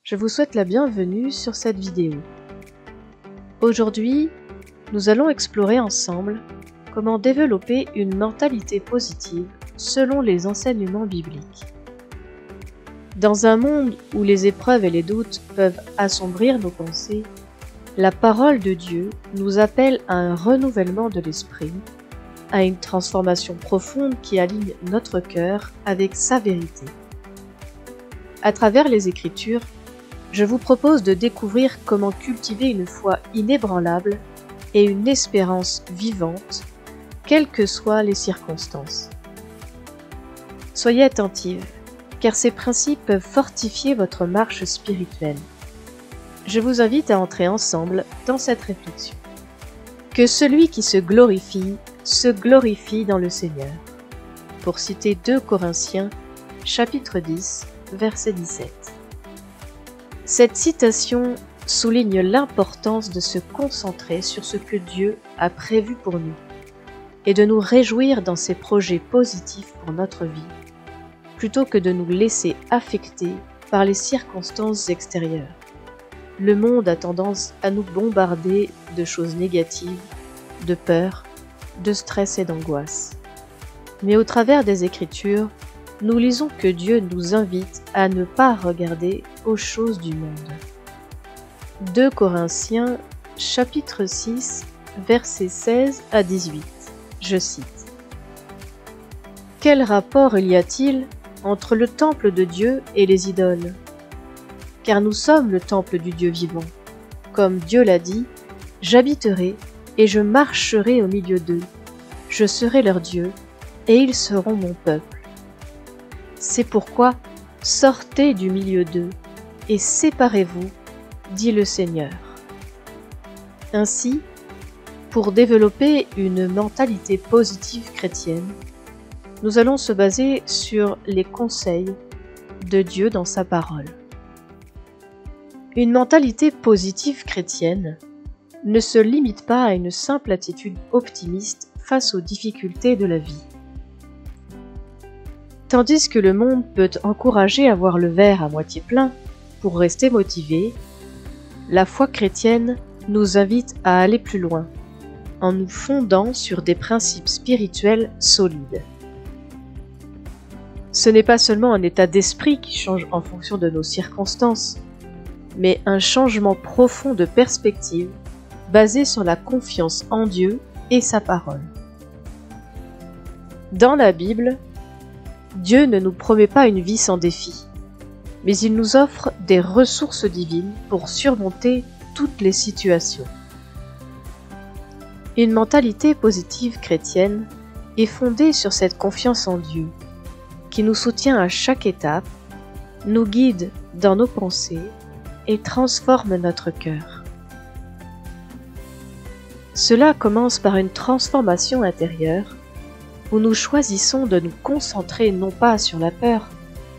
Je vous souhaite la bienvenue sur cette vidéo. Aujourd'hui, nous allons explorer ensemble comment développer une mentalité positive selon les enseignements bibliques. Dans un monde où les épreuves et les doutes peuvent assombrir nos pensées, la parole de Dieu nous appelle à un renouvellement de l'esprit, à une transformation profonde qui aligne notre cœur avec sa vérité. À travers les Écritures, je vous propose de découvrir comment cultiver une foi inébranlable et une espérance vivante, quelles que soient les circonstances. Soyez attentifs, car ces principes peuvent fortifier votre marche spirituelle. Je vous invite à entrer ensemble dans cette réflexion. Que celui qui se glorifie dans le Seigneur. Pour citer 2 Corinthiens, chapitre 10, verset 17. Cette citation souligne l'importance de se concentrer sur ce que Dieu a prévu pour nous et de nous réjouir dans ses projets positifs pour notre vie, plutôt que de nous laisser affecter par les circonstances extérieures. Le monde a tendance à nous bombarder de choses négatives, de peur, de stress et d'angoisse. Mais au travers des Écritures, nous lisons que Dieu nous invite à ne pas regarder aux choses du monde. 2 Corinthiens, chapitre 6, versets 16 à 18. Je cite. « Quel rapport y a-t-il entre le temple de Dieu et les idoles ? Car nous sommes le temple du Dieu vivant. Comme Dieu l'a dit, « J'habiterai et je marcherai au milieu d'eux. Je serai leur Dieu et ils seront mon peuple. C'est pourquoi sortez du milieu d'eux et séparez-vous, dit le Seigneur. » Ainsi, pour développer une mentalité positive chrétienne, nous allons se baser sur les conseils de Dieu dans sa parole. Une mentalité positive chrétienne ne se limite pas à une simple attitude optimiste face aux difficultés de la vie. Tandis que le monde peut encourager à voir le verre à moitié plein pour rester motivé, la foi chrétienne nous invite à aller plus loin, en nous fondant sur des principes spirituels solides. Ce n'est pas seulement un état d'esprit qui change en fonction de nos circonstances, mais un changement profond de perspective basé sur la confiance en Dieu et sa parole. Dans la Bible, Dieu ne nous promet pas une vie sans défis, mais il nous offre des ressources divines pour surmonter toutes les situations. Une mentalité positive chrétienne est fondée sur cette confiance en Dieu, qui nous soutient à chaque étape, nous guide dans nos pensées et transforme notre cœur. Cela commence par une transformation intérieure où nous choisissons de nous concentrer non pas sur la peur,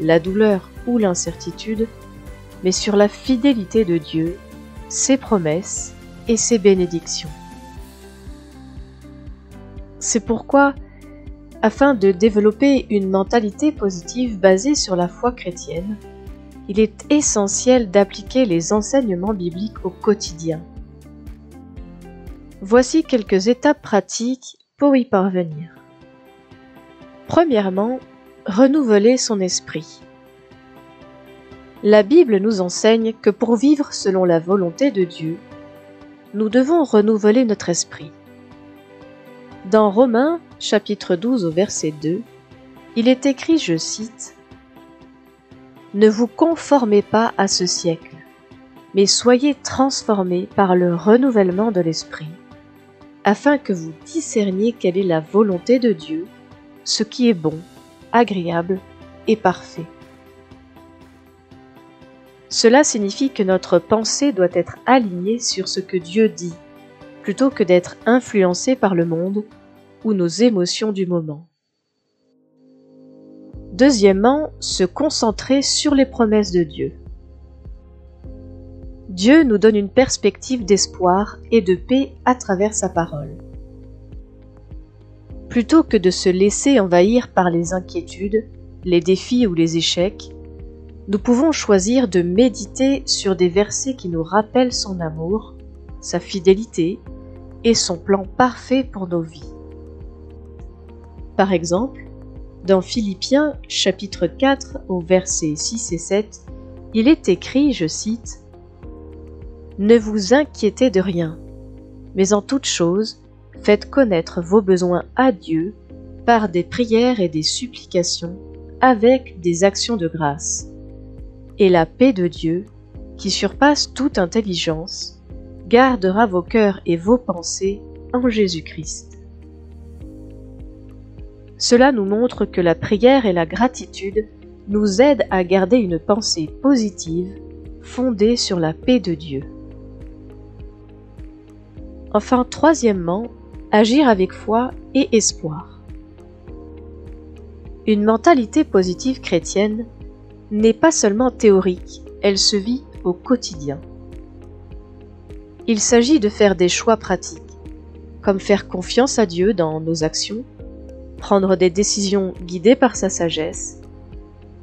la douleur ou l'incertitude, mais sur la fidélité de Dieu, ses promesses et ses bénédictions. C'est pourquoi, afin de développer une mentalité positive basée sur la foi chrétienne, il est essentiel d'appliquer les enseignements bibliques au quotidien. Voici quelques étapes pratiques pour y parvenir. Premièrement, renouveler son esprit. La Bible nous enseigne que pour vivre selon la volonté de Dieu, nous devons renouveler notre esprit. Dans Romains, chapitre 12 au verset 2, il est écrit, je cite, « Ne vous conformez pas à ce siècle, mais soyez transformés par le renouvellement de l'esprit, afin que vous discerniez quelle est la volonté de Dieu, ce qui est bon, agréable et parfait. » Cela signifie que notre pensée doit être alignée sur ce que Dieu dit, plutôt que d'être influencée par le monde ou nos émotions du moment. Deuxièmement, se concentrer sur les promesses de Dieu. Dieu nous donne une perspective d'espoir et de paix à travers sa parole. Plutôt que de se laisser envahir par les inquiétudes, les défis ou les échecs, nous pouvons choisir de méditer sur des versets qui nous rappellent son amour, sa fidélité et son plan parfait pour nos vies. Par exemple, dans Philippiens chapitre 4 au versets 6 et 7, il est écrit, je cite, « Ne vous inquiétez de rien, mais en toute chose, faites connaître vos besoins à Dieu par des prières et des supplications avec des actions de grâce. Et la paix de Dieu, qui surpasse toute intelligence, gardera vos cœurs et vos pensées en Jésus-Christ. » Cela nous montre que la prière et la gratitude nous aident à garder une pensée positive fondée sur la paix de Dieu. Enfin, troisièmement, agir avec foi et espoir. Une mentalité positive chrétienne n'est pas seulement théorique, elle se vit au quotidien. Il s'agit de faire des choix pratiques, comme faire confiance à Dieu dans nos actions, prendre des décisions guidées par sa sagesse,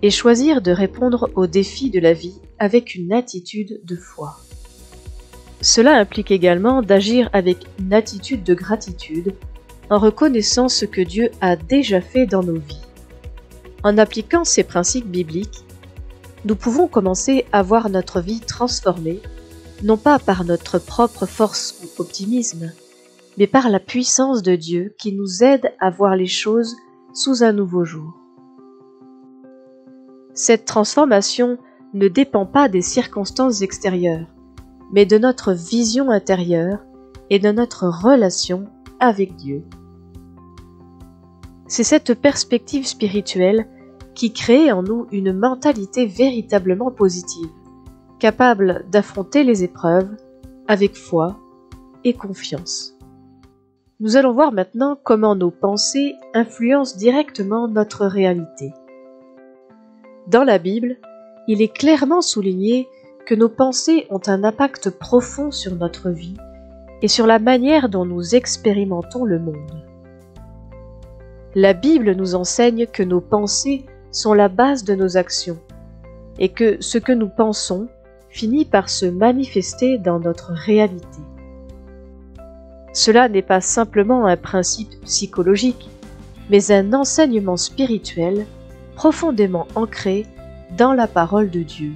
et choisir de répondre aux défis de la vie avec une attitude de foi. Cela implique également d'agir avec une attitude de gratitude, en reconnaissant ce que Dieu a déjà fait dans nos vies. En appliquant ces principes bibliques, nous pouvons commencer à voir notre vie transformée, non pas par notre propre force ou optimisme, mais par la puissance de Dieu qui nous aide à voir les choses sous un nouveau jour. Cette transformation ne dépend pas des circonstances extérieures, mais de notre vision intérieure et de notre relation avec Dieu. C'est cette perspective spirituelle qui crée en nous une mentalité véritablement positive, capable d'affronter les épreuves avec foi et confiance. Nous allons voir maintenant comment nos pensées influencent directement notre réalité. Dans la Bible, il est clairement souligné que nos pensées ont un impact profond sur notre vie et sur la manière dont nous expérimentons le monde. La Bible nous enseigne que nos pensées sont la base de nos actions et que ce que nous pensons finit par se manifester dans notre réalité. Cela n'est pas simplement un principe psychologique, mais un enseignement spirituel profondément ancré dans la parole de Dieu.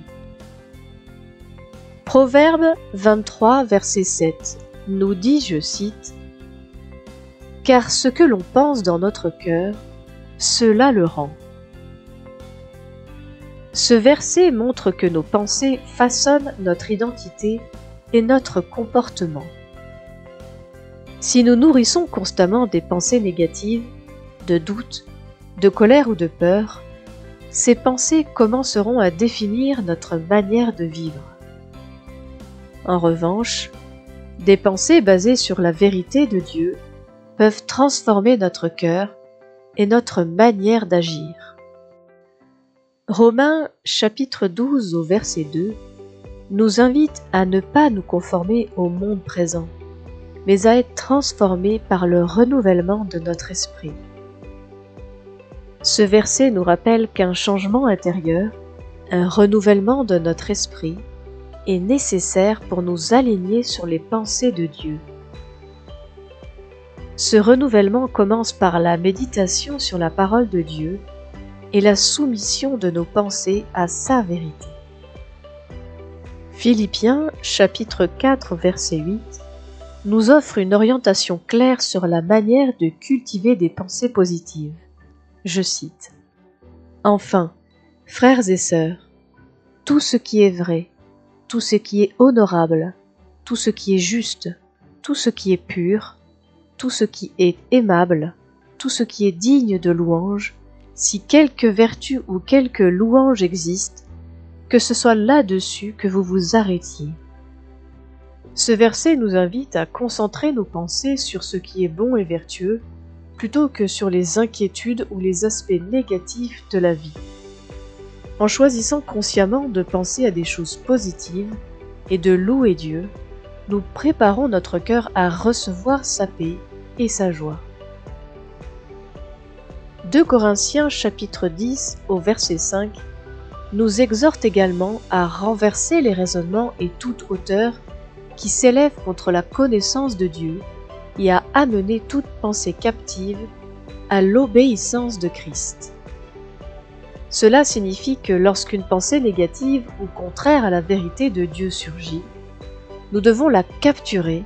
Proverbe 23, verset 7 nous dit, je cite, « Car ce que l'on pense dans notre cœur, cela le rend. » Ce verset montre que nos pensées façonnent notre identité et notre comportement. Si nous nourrissons constamment des pensées négatives, de doutes, de colère ou de peur, ces pensées commenceront à définir notre manière de vivre. En revanche, des pensées basées sur la vérité de Dieu peuvent transformer notre cœur et notre manière d'agir. Romains chapitre 12 au verset 2 nous invite à ne pas nous conformer au monde présent, mais à être transformés par le renouvellement de notre esprit. Ce verset nous rappelle qu'un changement intérieur, un renouvellement de notre esprit, est nécessaire pour nous aligner sur les pensées de Dieu. Ce renouvellement commence par la méditation sur la parole de Dieu et la soumission de nos pensées à sa vérité. Philippiens chapitre 4 verset 8 nous offre une orientation claire sur la manière de cultiver des pensées positives. Je cite, « Enfin, frères et sœurs, tout ce qui est vrai, tout ce qui est honorable, tout ce qui est juste, tout ce qui est pur, tout ce qui est aimable, tout ce qui est digne de louange, si quelque vertu ou quelque louange existe, que ce soit là-dessus que vous vous arrêtiez. » Ce verset nous invite à concentrer nos pensées sur ce qui est bon et vertueux, plutôt que sur les inquiétudes ou les aspects négatifs de la vie. En choisissant consciemment de penser à des choses positives et de louer Dieu, nous préparons notre cœur à recevoir sa paix et sa joie. 2 Corinthiens chapitre 10 au verset 5 nous exhorte également à renverser les raisonnements et toute hauteur qui s'élèvent contre la connaissance de Dieu et à amener toute pensée captive à l'obéissance de Christ. Cela signifie que lorsqu'une pensée négative ou contraire à la vérité de Dieu surgit, nous devons la capturer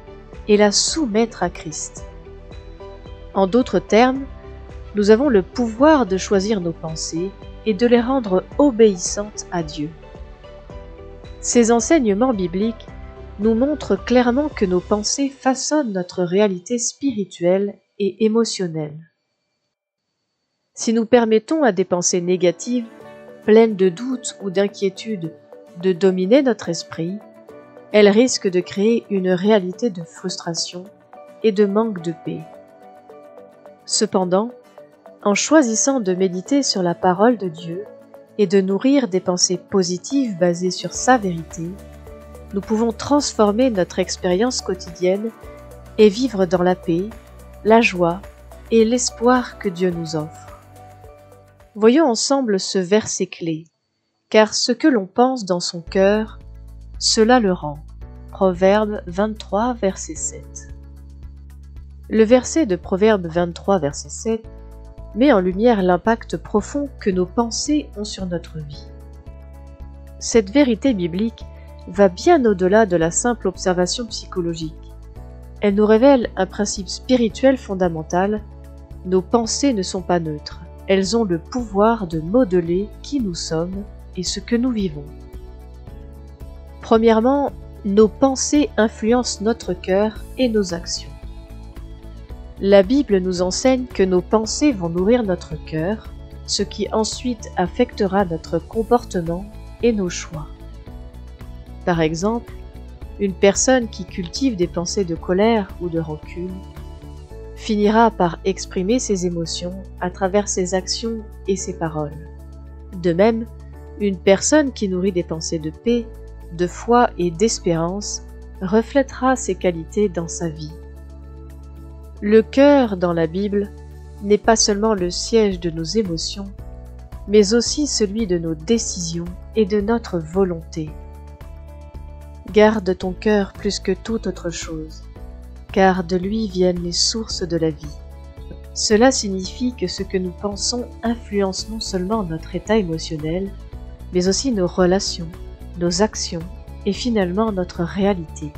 et la soumettre à Christ. En d'autres termes, nous avons le pouvoir de choisir nos pensées et de les rendre obéissantes à Dieu. Ces enseignements bibliques nous montrent clairement que nos pensées façonnent notre réalité spirituelle et émotionnelle. Si nous permettons à des pensées négatives, pleines de doutes ou d'inquiétudes, de dominer notre esprit, elles risquent de créer une réalité de frustration et de manque de paix. Cependant, en choisissant de méditer sur la parole de Dieu et de nourrir des pensées positives basées sur sa vérité, nous pouvons transformer notre expérience quotidienne et vivre dans la paix, la joie et l'espoir que Dieu nous offre. Voyons ensemble ce verset clé, car ce que l'on pense dans son cœur, cela le rend. Proverbe 23, verset 7. Le verset de Proverbe 23, verset 7 met en lumière l'impact profond que nos pensées ont sur notre vie. Cette vérité biblique va bien au-delà de la simple observation psychologique. Elle nous révèle un principe spirituel fondamental: nos pensées ne sont pas neutres, elles ont le pouvoir de modeler qui nous sommes et ce que nous vivons. Premièrement, nos pensées influencent notre cœur et nos actions. La Bible nous enseigne que nos pensées vont nourrir notre cœur, ce qui ensuite affectera notre comportement et nos choix. Par exemple, une personne qui cultive des pensées de colère ou de rancune finira par exprimer ses émotions à travers ses actions et ses paroles. De même, une personne qui nourrit des pensées de paix, de foi et d'espérance reflètera ces qualités dans sa vie. Le cœur dans la Bible n'est pas seulement le siège de nos émotions, mais aussi celui de nos décisions et de notre volonté. Garde ton cœur plus que toute autre chose, car de lui viennent les sources de la vie. Cela signifie que ce que nous pensons influence non seulement notre état émotionnel, mais aussi nos relations, nos actions et finalement notre réalité.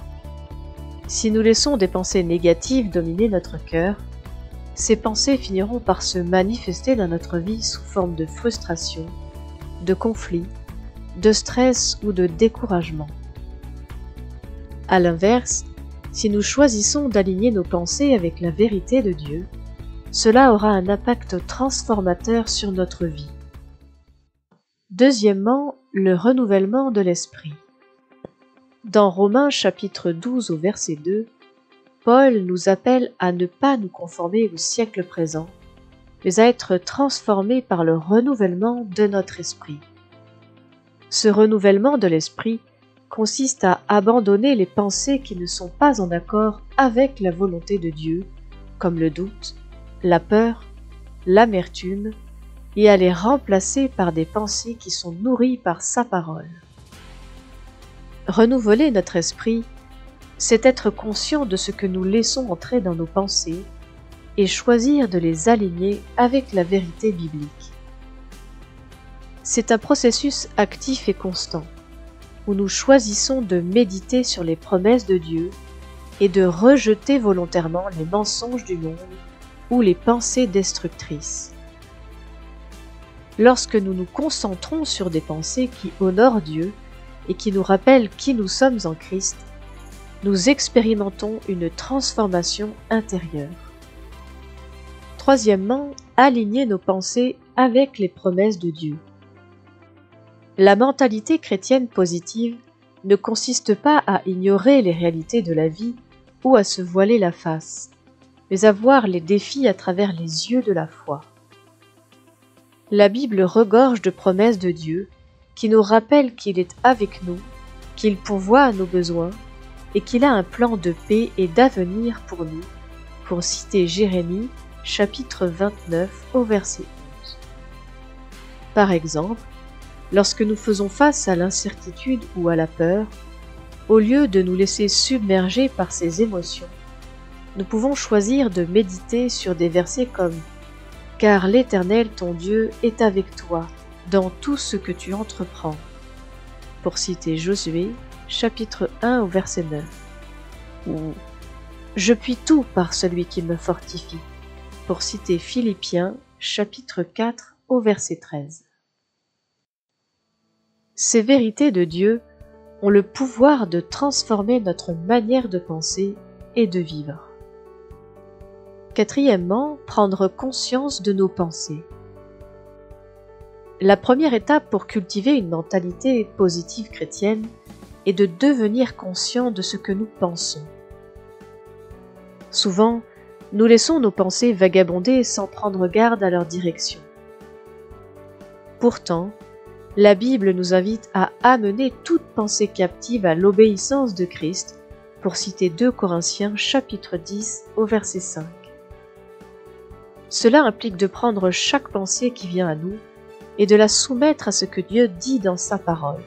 Si nous laissons des pensées négatives dominer notre cœur, ces pensées finiront par se manifester dans notre vie sous forme de frustration, de conflit, de stress ou de découragement. À l'inverse, si nous choisissons d'aligner nos pensées avec la vérité de Dieu, cela aura un impact transformateur sur notre vie. Deuxièmement, le renouvellement de l'esprit. Dans Romains chapitre 12 au verset 2, Paul nous appelle à ne pas nous conformer au siècle présent, mais à être transformés par le renouvellement de notre esprit. Ce renouvellement de l'esprit consiste à abandonner les pensées qui ne sont pas en accord avec la volonté de Dieu, comme le doute, la peur, l'amertume, et à les remplacer par des pensées qui sont nourries par sa parole. Renouveler notre esprit, c'est être conscient de ce que nous laissons entrer dans nos pensées et choisir de les aligner avec la vérité biblique. C'est un processus actif et constant, où nous choisissons de méditer sur les promesses de Dieu et de rejeter volontairement les mensonges du monde ou les pensées destructrices. Lorsque nous nous concentrons sur des pensées qui honorent Dieu et qui nous rappellent qui nous sommes en Christ, nous expérimentons une transformation intérieure. Troisièmement, aligner nos pensées avec les promesses de Dieu. La mentalité chrétienne positive ne consiste pas à ignorer les réalités de la vie ou à se voiler la face, mais à voir les défis à travers les yeux de la foi. La Bible regorge de promesses de Dieu qui nous rappellent qu'il est avec nous, qu'il pourvoit à nos besoins et qu'il a un plan de paix et d'avenir pour nous, pour citer Jérémie, chapitre 29 au verset 11. Par exemple, Lorsque nous faisons face à l'incertitude ou à la peur, au lieu de nous laisser submerger par ces émotions, nous pouvons choisir de méditer sur des versets comme « Car l'Éternel ton Dieu est avec toi dans tout ce que tu entreprends », pour citer Josué, chapitre 1 au verset 9, ou « Je puis tout par celui qui me fortifie », pour citer Philippiens, chapitre 4 au verset 13. Ces vérités de Dieu ont le pouvoir de transformer notre manière de penser et de vivre. Quatrièmement, prendre conscience de nos pensées. La première étape pour cultiver une mentalité positive chrétienne est de devenir conscient de ce que nous pensons. Souvent, nous laissons nos pensées vagabonder sans prendre garde à leur direction. Pourtant, la Bible nous invite à amener toute pensée captive à l'obéissance de Christ, pour citer 2 Corinthiens chapitre 10 au verset 5. Cela implique de prendre chaque pensée qui vient à nous et de la soumettre à ce que Dieu dit dans sa parole.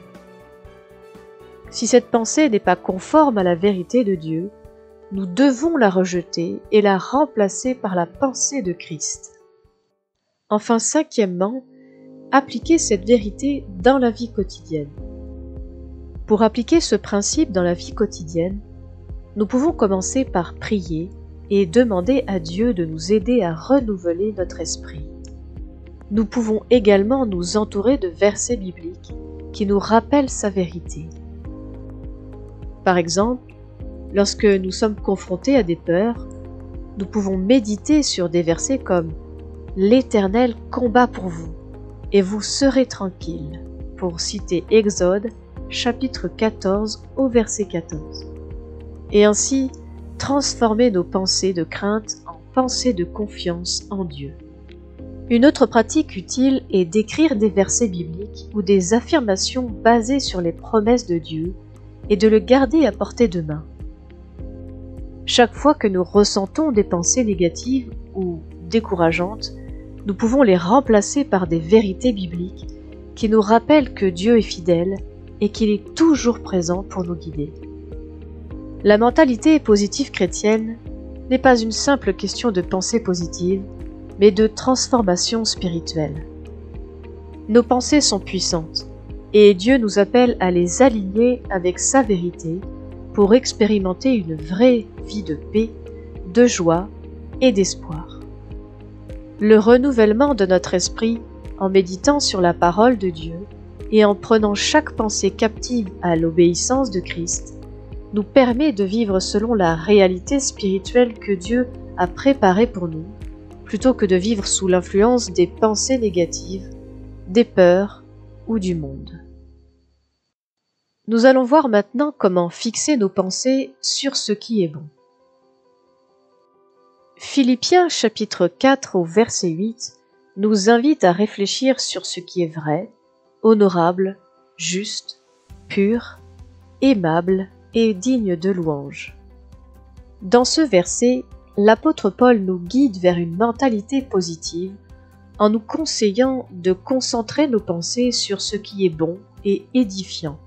Si cette pensée n'est pas conforme à la vérité de Dieu, nous devons la rejeter et la remplacer par la pensée de Christ. Enfin, cinquièmement, appliquer cette vérité dans la vie quotidienne. Pour appliquer ce principe dans la vie quotidienne, nous pouvons commencer par prier et demander à Dieu de nous aider à renouveler notre esprit. Nous pouvons également nous entourer de versets bibliques qui nous rappellent sa vérité. Par exemple, lorsque nous sommes confrontés à des peurs, nous pouvons méditer sur des versets comme « L'Éternel combat pour vous, et vous serez tranquilles », pour citer Exode, chapitre 14 au verset 14. Et ainsi, transformer nos pensées de crainte en pensées de confiance en Dieu. Une autre pratique utile est d'écrire des versets bibliques ou des affirmations basées sur les promesses de Dieu et de le garder à portée de main. Chaque fois que nous ressentons des pensées négatives ou décourageantes, nous pouvons les remplacer par des vérités bibliques qui nous rappellent que Dieu est fidèle et qu'il est toujours présent pour nous guider. La mentalité positive chrétienne n'est pas une simple question de pensée positive, mais de transformation spirituelle. Nos pensées sont puissantes, et Dieu nous appelle à les aligner avec sa vérité pour expérimenter une vraie vie de paix, de joie et d'espoir. Le renouvellement de notre esprit en méditant sur la parole de Dieu et en prenant chaque pensée captive à l'obéissance de Christ nous permet de vivre selon la réalité spirituelle que Dieu a préparée pour nous, plutôt que de vivre sous l'influence des pensées négatives, des peurs ou du monde. Nous allons voir maintenant comment fixer nos pensées sur ce qui est bon. Philippiens chapitre 4 au verset 8 nous invite à réfléchir sur ce qui est vrai, honorable, juste, pur, aimable et digne de louange. Dans ce verset, l'apôtre Paul nous guide vers une mentalité positive en nous conseillant de concentrer nos pensées sur ce qui est bon et édifiant.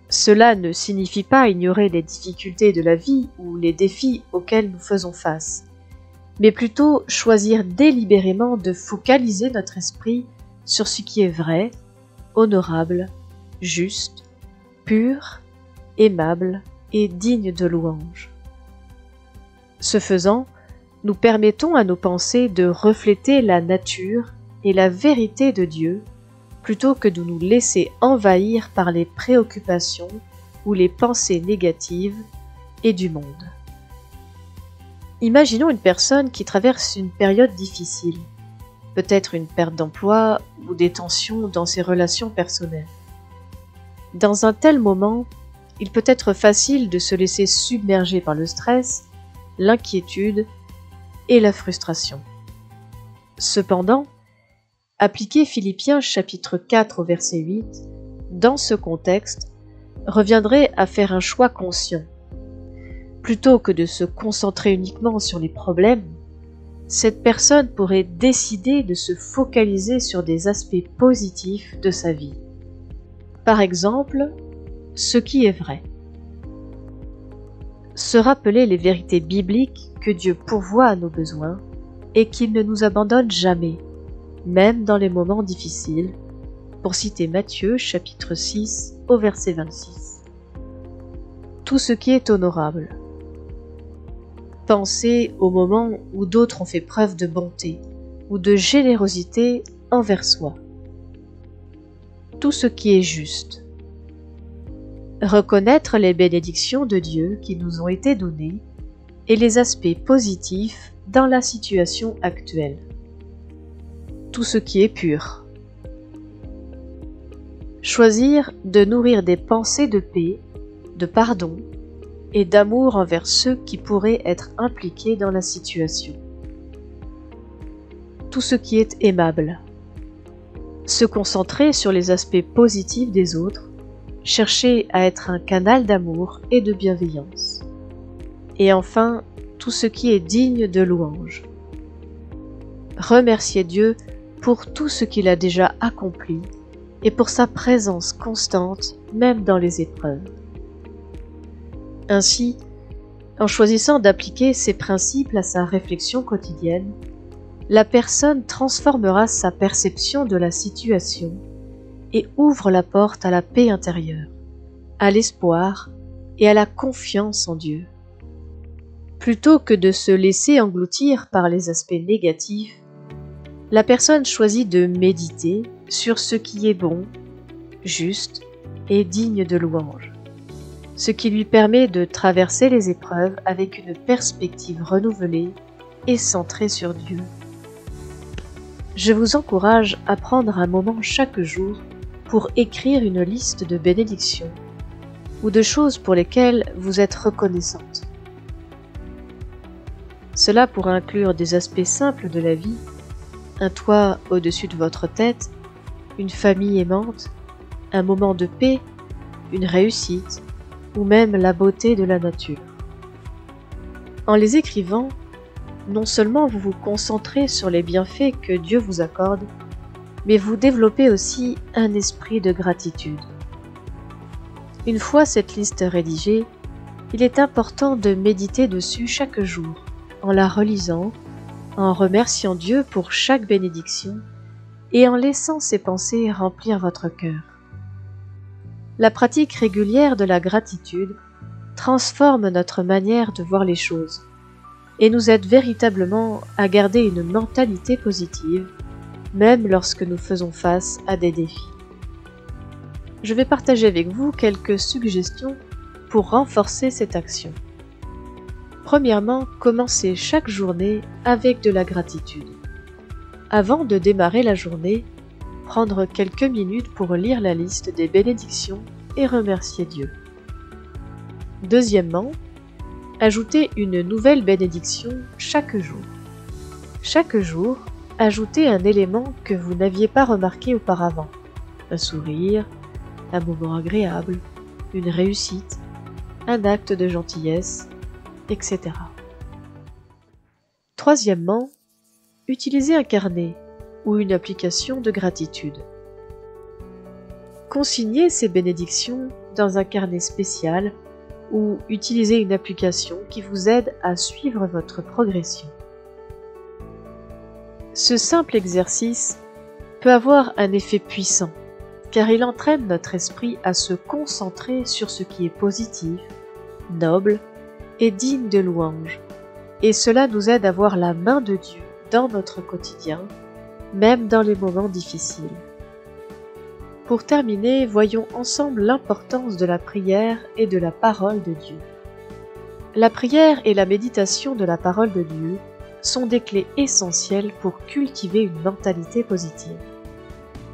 Cela ne signifie pas ignorer les difficultés de la vie ou les défis auxquels nous faisons face, mais plutôt choisir délibérément de focaliser notre esprit sur ce qui est vrai, honorable, juste, pur, aimable et digne de louange. Ce faisant, nous permettons à nos pensées de refléter la nature et la vérité de Dieu plutôt que de nous laisser envahir par les préoccupations ou les pensées négatives et du monde. Imaginons une personne qui traverse une période difficile, peut-être une perte d'emploi ou des tensions dans ses relations personnelles. Dans un tel moment, il peut être facile de se laisser submerger par le stress, l'inquiétude et la frustration. Cependant, appliquer Philippiens chapitre 4 au verset 8, dans ce contexte, reviendrait à faire un choix conscient. Plutôt que de se concentrer uniquement sur les problèmes, cette personne pourrait décider de se focaliser sur des aspects positifs de sa vie. Par exemple, ce qui est vrai. Se rappeler les vérités bibliques que Dieu pourvoit à nos besoins et qu'il ne nous abandonne jamais, même dans les moments difficiles, pour citer Matthieu chapitre 6 au verset 26. Tout ce qui est honorable. Pensez au moment où d'autres ont fait preuve de bonté ou de générosité envers soi. Tout ce qui est juste. Reconnaître les bénédictions de Dieu qui nous ont été données et les aspects positifs dans la situation actuelle. Tout ce qui est pur. Choisir de nourrir des pensées de paix, de pardon et d'amour envers ceux qui pourraient être impliqués dans la situation. Tout ce qui est aimable. Se concentrer sur les aspects positifs des autres, chercher à être un canal d'amour et de bienveillance. Et enfin, tout ce qui est digne de louange. Remercier Dieu pour tout ce qu'il a déjà accompli et pour sa présence constante même dans les épreuves. Ainsi, en choisissant d'appliquer ces principes à sa réflexion quotidienne, la personne transformera sa perception de la situation et ouvre la porte à la paix intérieure, à l'espoir et à la confiance en Dieu. Plutôt que de se laisser engloutir par les aspects négatifs, la personne choisit de méditer sur ce qui est bon, juste et digne de louange, ce qui lui permet de traverser les épreuves avec une perspective renouvelée et centrée sur Dieu. Je vous encourage à prendre un moment chaque jour pour écrire une liste de bénédictions ou de choses pour lesquelles vous êtes reconnaissante. Cela pourrait inclure des aspects simples de la vie, un toit au-dessus de votre tête, une famille aimante, un moment de paix, une réussite, ou même la beauté de la nature. En les écrivant, non seulement vous vous concentrez sur les bienfaits que Dieu vous accorde, mais vous développez aussi un esprit de gratitude. Une fois cette liste rédigée, il est important de méditer dessus chaque jour, en la relisant, en remerciant Dieu pour chaque bénédiction et en laissant ces pensées remplir votre cœur. La pratique régulière de la gratitude transforme notre manière de voir les choses et nous aide véritablement à garder une mentalité positive, même lorsque nous faisons face à des défis. Je vais partager avec vous quelques suggestions pour renforcer cette action. Premièrement, commencez chaque journée avec de la gratitude. Avant de démarrer la journée, prendre quelques minutes pour lire la liste des bénédictions et remercier Dieu. Deuxièmement, ajoutez une nouvelle bénédiction chaque jour. Chaque jour, ajoutez un élément que vous n'aviez pas remarqué auparavant. Un sourire, un moment agréable, une réussite, un acte de gentillesse, etc. Troisièmement, utilisez un carnet ou une application de gratitude. Consignez ces bénédictions dans un carnet spécial ou utilisez une application qui vous aide à suivre votre progression. Ce simple exercice peut avoir un effet puissant car il entraîne notre esprit à se concentrer sur ce qui est positif, noble et digne de louange, et cela nous aide à voir la main de Dieu dans notre quotidien, même dans les moments difficiles. Pour terminer, voyons ensemble l'importance de la prière et de la parole de Dieu. La prière et la méditation de la parole de Dieu sont des clés essentielles pour cultiver une mentalité positive.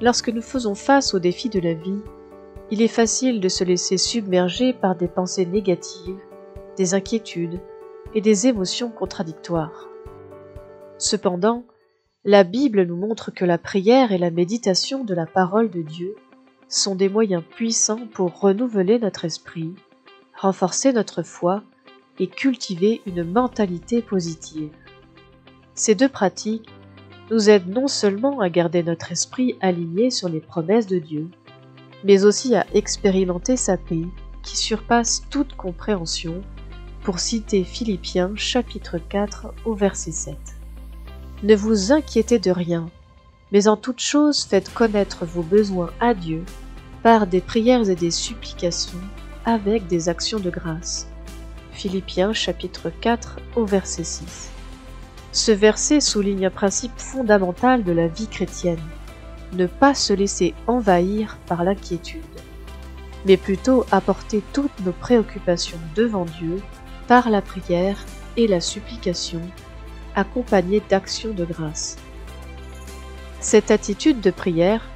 Lorsque nous faisons face aux défis de la vie, il est facile de se laisser submerger par des pensées négatives, des inquiétudes et des émotions contradictoires. Cependant, la Bible nous montre que la prière et la méditation de la parole de Dieu sont des moyens puissants pour renouveler notre esprit, renforcer notre foi et cultiver une mentalité positive. Ces deux pratiques nous aident non seulement à garder notre esprit aligné sur les promesses de Dieu, mais aussi à expérimenter sa paix qui surpasse toute compréhension, pour citer Philippiens chapitre 4 au verset 7. Ne vous inquiétez de rien, mais en toute chose faites connaître vos besoins à Dieu par des prières et des supplications avec des actions de grâce. Philippiens chapitre 4 au verset 6. Ce verset souligne un principe fondamental de la vie chrétienne, ne pas se laisser envahir par l'inquiétude, mais plutôt apporter toutes nos préoccupations devant Dieu par la prière et la supplication, accompagnée d'actions de grâce. Cette attitude de prière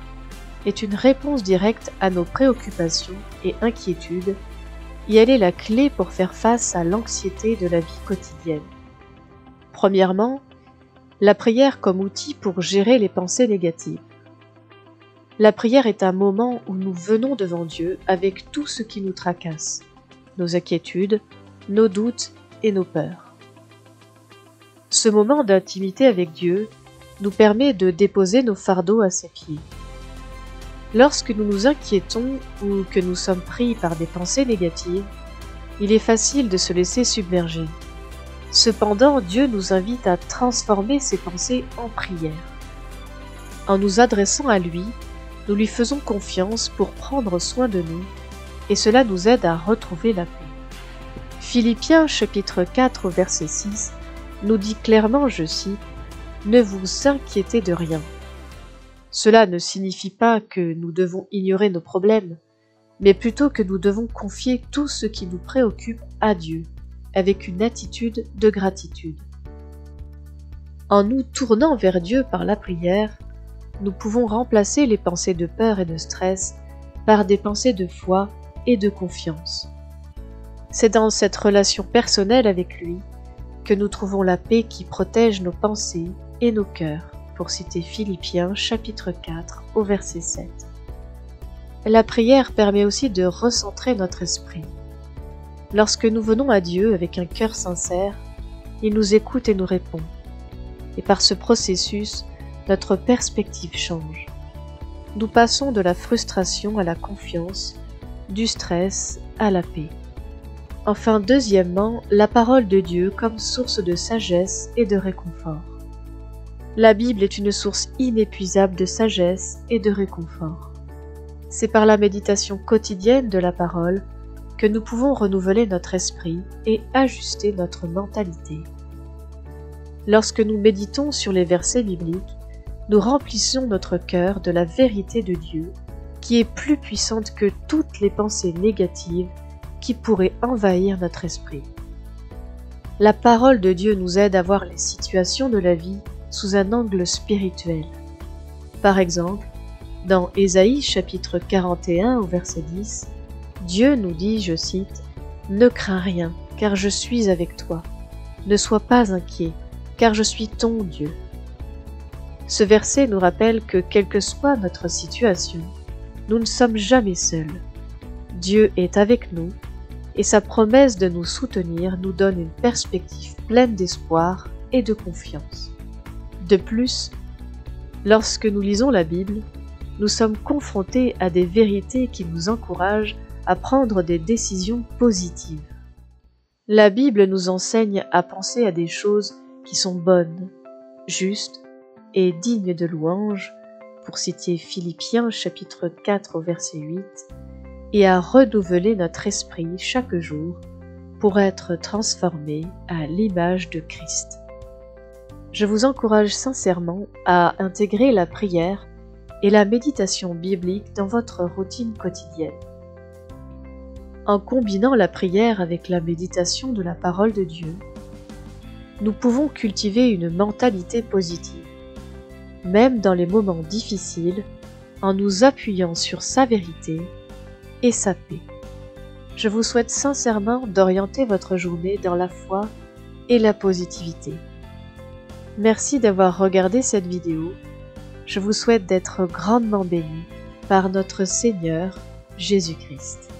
est une réponse directe à nos préoccupations et inquiétudes, et elle est la clé pour faire face à l'anxiété de la vie quotidienne. Premièrement, la prière comme outil pour gérer les pensées négatives. La prière est un moment où nous venons devant Dieu avec tout ce qui nous tracasse, nos inquiétudes, nos doutes et nos peurs. Ce moment d'intimité avec Dieu nous permet de déposer nos fardeaux à ses pieds. Lorsque nous nous inquiétons ou que nous sommes pris par des pensées négatives, il est facile de se laisser submerger. Cependant, Dieu nous invite à transformer ces pensées en prière. En nous adressant à lui, nous lui faisons confiance pour prendre soin de nous, et cela nous aide à retrouver la paix. Philippiens chapitre 4 verset 6 nous dit clairement, je cite, « Ne vous inquiétez de rien ». Cela ne signifie pas que nous devons ignorer nos problèmes, mais plutôt que nous devons confier tout ce qui nous préoccupe à Dieu, avec une attitude de gratitude. En nous tournant vers Dieu par la prière, nous pouvons remplacer les pensées de peur et de stress par des pensées de foi et de confiance. C'est dans cette relation personnelle avec lui que nous trouvons la paix qui protège nos pensées et nos cœurs, pour citer Philippiens chapitre 4 au verset 7. La prière permet aussi de recentrer notre esprit. Lorsque nous venons à Dieu avec un cœur sincère, il nous écoute et nous répond. Et par ce processus, notre perspective change. Nous passons de la frustration à la confiance, du stress à la paix. Enfin, deuxièmement, la parole de Dieu comme source de sagesse et de réconfort. La Bible est une source inépuisable de sagesse et de réconfort. C'est par la méditation quotidienne de la parole que nous pouvons renouveler notre esprit et ajuster notre mentalité. Lorsque nous méditons sur les versets bibliques, nous remplissons notre cœur de la vérité de Dieu, qui est plus puissante que toutes les pensées négatives qui pourraient envahir notre esprit. La parole de Dieu nous aide à voir les situations de la vie sous un angle spirituel. Par exemple, dans Ésaïe chapitre 41 au verset 10, Dieu nous dit, je cite, « Ne crains rien, car je suis avec toi. Ne sois pas inquiet, car je suis ton Dieu. » Ce verset nous rappelle que quelle que soit notre situation, nous ne sommes jamais seuls. Dieu est avec nous, et sa promesse de nous soutenir nous donne une perspective pleine d'espoir et de confiance. De plus, lorsque nous lisons la Bible, nous sommes confrontés à des vérités qui nous encouragent à prendre des décisions positives. La Bible nous enseigne à penser à des choses qui sont bonnes, justes et dignes de louange, pour citer Philippiens chapitre 4 au verset 8, et à renouveler notre esprit chaque jour pour être transformé à l'image de Christ. Je vous encourage sincèrement à intégrer la prière et la méditation biblique dans votre routine quotidienne. En combinant la prière avec la méditation de la parole de Dieu, nous pouvons cultiver une mentalité positive, même dans les moments difficiles, en nous appuyant sur sa vérité et sa paix. Je vous souhaite sincèrement d'orienter votre journée dans la foi et la positivité. Merci d'avoir regardé cette vidéo. Je vous souhaite d'être grandement bénis par notre Seigneur Jésus-Christ.